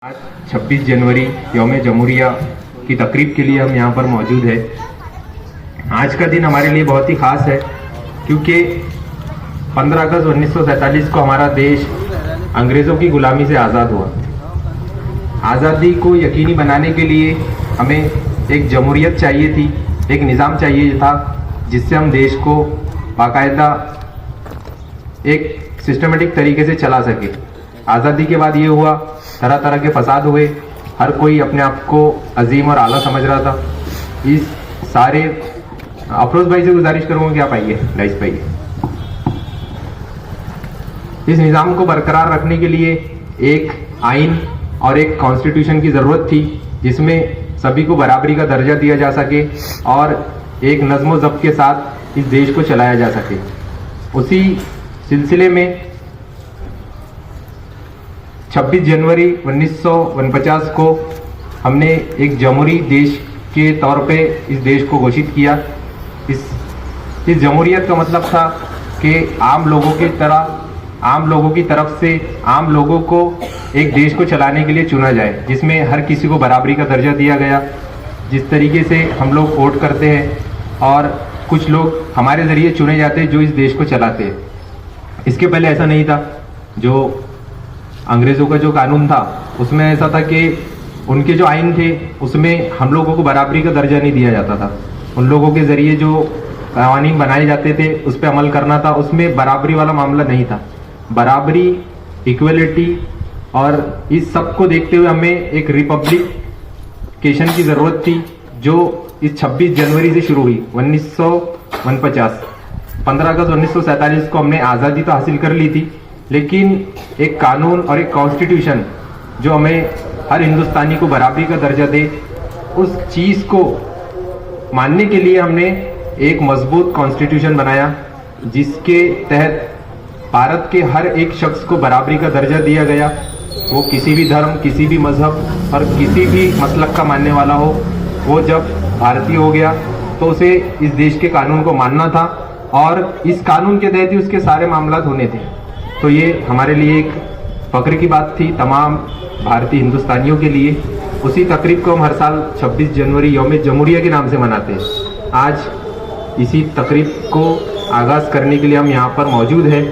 आज 26 जनवरी यौम जमहूरिया की तकरीब के लिए हम यहाँ पर मौजूद है। आज का दिन हमारे लिए बहुत ही ख़ास है क्योंकि 15 अगस्त 1947 को हमारा देश अंग्रेज़ों की गुलामी से आज़ाद हुआ। आज़ादी को यकीनी बनाने के लिए हमें एक जमहूरियत चाहिए थी, एक निज़ाम चाहिए था जिससे हम देश को बाकायदा एक सिस्टमेटिक तरीके से चला सके। आज़ादी के बाद ये हुआ, तरह तरह के फसाद हुए, हर कोई अपने आप को अजीम और आला समझ रहा था। इस सारे अफरोज भाई से गुजारिश करूंगा कि आप आइए, लाइस पे आइए। इस निज़ाम को बरकरार रखने के लिए एक आइन और एक कॉन्स्टिट्यूशन की ज़रूरत थी जिसमें सभी को बराबरी का दर्जा दिया जा सके और एक नज़्म व ज़ब्त के साथ इस देश को चलाया जा सके। उसी सिलसिले में 26 जनवरी 1949 को हमने एक जमहूरी देश के तौर पे इस देश को घोषित किया। इस जमहूरियत का मतलब था कि आम लोगों की तरफ से आम लोगों को एक देश को चलाने के लिए चुना जाए, जिसमें हर किसी को बराबरी का दर्जा दिया गया। जिस तरीके से हम लोग वोट करते हैं और कुछ लोग हमारे ज़रिए चुने जाते हैं जो इस देश को चलाते हैं। इसके पहले ऐसा नहीं था। जो अंग्रेज़ों का जो कानून था उसमें ऐसा था कि उनके जो आइन थे उसमें हम लोगों को बराबरी का दर्जा नहीं दिया जाता था। उन लोगों के ज़रिए जो कानून बनाए जाते थे उस पर अमल करना था, उसमें बराबरी वाला मामला नहीं था। बराबरी, इक्वलिटी और इस सब को देखते हुए हमें एक रिपब्लिकेशन की ज़रूरत थी जो इस 26 जनवरी से शुरू हुई। 1949 15 अगस्त 1947 को हमने आज़ादी तो हासिल कर ली थी, लेकिन एक कानून और एक कॉन्स्टिट्यूशन जो हमें हर हिंदुस्तानी को बराबरी का दर्जा दे, उस चीज़ को मानने के लिए हमने एक मजबूत कॉन्स्टिट्यूशन बनाया जिसके तहत भारत के हर एक शख्स को बराबरी का दर्जा दिया गया। वो किसी भी धर्म, किसी भी मजहब और किसी भी मसलक का मानने वाला हो, वो जब भारतीय हो गया तो उसे इस देश के कानून को मानना था और इस कानून के तहत ही उसके सारे मामलात होने थे। तो ये हमारे लिए एक फख्र की बात थी, तमाम भारतीय हिंदुस्तानियों के लिए। उसी तकरीब को हम हर साल 26 जनवरी यौम जमहूरिया के नाम से मनाते हैं। आज इसी तकरीब को आगाज़ करने के लिए हम यहाँ पर मौजूद हैं।